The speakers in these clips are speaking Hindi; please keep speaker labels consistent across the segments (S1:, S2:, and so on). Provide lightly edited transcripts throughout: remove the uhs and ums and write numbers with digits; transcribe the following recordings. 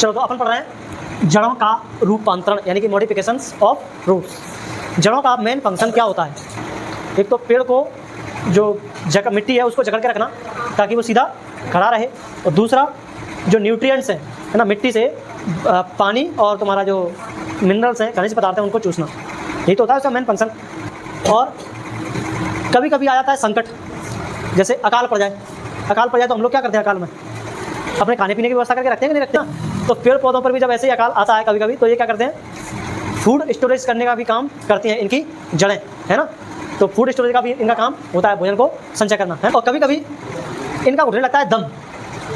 S1: चलो तो अपन पढ़ रहे हैं जड़ों का रूपांतरण यानी कि मॉडिफिकेशंस ऑफ रूट्स। जड़ों का मेन फंक्शन क्या होता है? एक तो पेड़ को जो जगह मिट्टी है उसको जकड़ के रखना ताकि वो सीधा खड़ा रहे, और दूसरा जो न्यूट्रिएंट्स हैं है ना मिट्टी से पानी और तुम्हारा जो मिनरल्स हैं खनिज पदार्थ हैं उनको चूसना, यही तो होता है उसका मेन फंक्शन। और कभी कभी आ जाता है संकट, जैसे अकाल पड़ जाए तो हम लोग क्या करते हैं अकाल में अपने खाने पीने की व्यवस्था करके रखते हैं कि नहीं रखते हैं। तो पेड़ पौधों पर भी जब ऐसे ही अकाल आता है कभी कभी तो ये क्या करते हैं, फूड स्टोरेज करने का भी काम करती हैं इनकी जड़ें, है ना। तो फूड स्टोरेज का भी इनका काम होता है भोजन को संचय करना है। और कभी कभी इनका घुटने लगता है दम,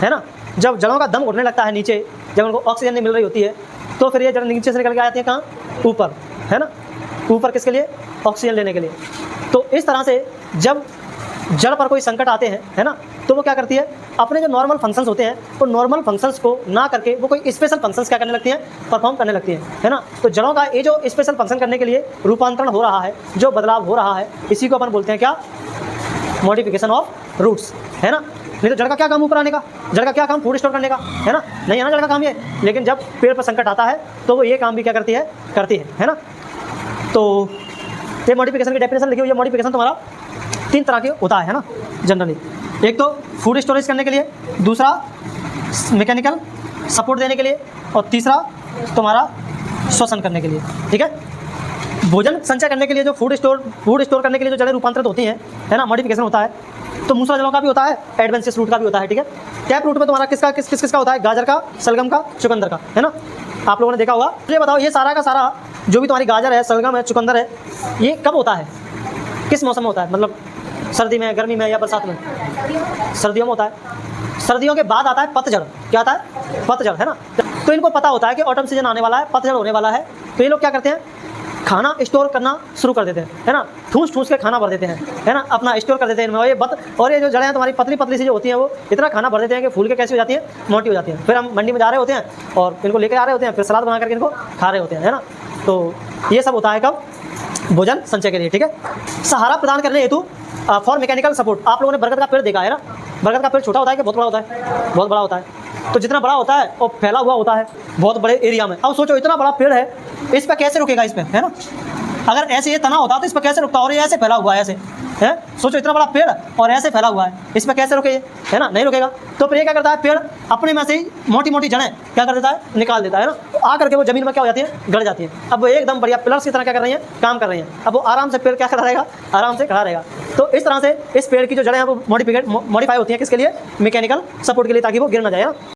S1: है ना। जब जड़ों का दम घुटने लगता है नीचे, जब उनको ऑक्सीजन नहीं मिल रही होती है तो फिर ये जड़ नीचे से निकल के आती है कहाँ, ऊपर, है ना। ऊपर किसके लिए, ऑक्सीजन लेने के लिए। तो इस तरह से जब जड़ पर कोई संकट आते हैं, है ना, तो वो क्या करती है अपने जो नॉर्मल फंक्शंस होते हैं वो नॉर्मल फंक्शंस को ना करके वो कोई स्पेशल फंक्शंस क्या करने लगती हैं, परफॉर्म करने लगती है ना। तो जड़ों का ये जो स्पेशल फंक्शन करने के लिए रूपांतरण हो रहा है, जो बदलाव हो रहा है, इसी को अपन बोलते हैं क्या, मॉडिफिकेशन ऑफ रूट्स, है ना। नहीं तो जड़ का क्या काम ऊपर आने का, जड़ का क्या काम फूड स्टोर करने का, है ना, नहीं है ना जड़ का काम ये। लेकिन जब पेड़ पर संकट आता है तो वो ये काम भी क्या करती है ना। तो ये मॉडिफिकेशन की डेफिनेशन लिखी हुई है। मॉडिफिकेशन तुम्हारा 3 तरह के होता है ना जनरली। एक तो फूड स्टोरेज करने के लिए, दूसरा मैकेनिकल सपोर्ट देने के लिए, और तीसरा तुम्हारा श्वसन करने के लिए, ठीक है। भोजन संचय करने के लिए जो फूड स्टोर करने के लिए जो जड़ें रूपांतरित होती हैं, है ना, मॉडिफिकेशन होता है। तो मूसला जड़ों का भी होता है, एडवेंसियस रूट का भी होता है, ठीक है। टैप रूट में तुम्हारा किसका होता है, गाजर का, सलगम का, चुकंदर का, है ना। आप लोगों ने देखा होगा। ये बताओ ये सारा का सारा जो भी तुम्हारी गाजर है, सलगम है, चुकंदर है, ये कब होता है, किस मौसम में होता है, मतलब सर्दी में, गर्मी में या बरसात में? सर्दियों में होता है। सर्दियों के बाद आता है पतझड़। क्या आता है, पतझड़, है ना। तो इनको पता होता है कि ऑटम सीजन आने वाला है, पतझड़ होने वाला है। तो ये लोग क्या करते हैं, खाना स्टोर करना शुरू कर देते हैं, है ना। ठूस के खाना भर देते हैं, है ना, अपना स्टोर कर देते हैं इनमें। और ये जो जड़ें हैं तुम्हारी पतली पतली सी जो होती हैं वो इतना खाना भर देते हैं कि फूल के कैसी हो जाती है, मोटी हो जाती है। फिर हम मंडी में जा रहे होते हैं और इनको लेकर आ रहे होते हैं, फिर सलाद बना करके इनको खा रहे होते हैं, है ना। तो ये सब होता है कब, भोजन संचय के लिए, ठीक है। सहारा प्रदान करने हेतु फॉर मैकेनिकल सपोर्ट। आप लोगों ने बरगद का पेड़ देखा है ना, बरगद का पेड़ छोटा होता है कि बहुत बड़ा होता है, बहुत बड़ा होता है। तो जितना बड़ा होता है और फैला हुआ होता है बहुत बड़े एरिया में। अब सोचो इतना बड़ा पेड़ है, इस पर कैसे रुकेगा, इस पर, है ना। अगर ऐसे ये तना होता तो इस पर कैसे रुकता, और ये ऐसे फैला हुआ है, ऐसे है। सोचो इतना बड़ा पेड़ और ऐसे फैला हुआ है, इस पर कैसे रुके, है ना, नहीं रुकेगा। तो फिर ये क्या करता है, पेड़ अपने में से ही मोटी मोटी जड़ें क्या कर देता है, निकाल देता है ना। तो आ करके वो जमीन में क्या हो जाती है, गड़ जाती है। अब वो एकदम बढ़िया पिलर्स की तरह क्या कर रही हैं, काम कर रही हैं। अब वो आराम से पेड़ क्या खड़ा रहेगा, आराम से खड़ा रहेगा। तो इस तरह से इस पेड़ की जो जड़ें हैं वो मॉडिफाई होती हैं किसके लिए, मैकेनिकल सपोर्ट के लिए, ताकि वो गिर ना जाए ना।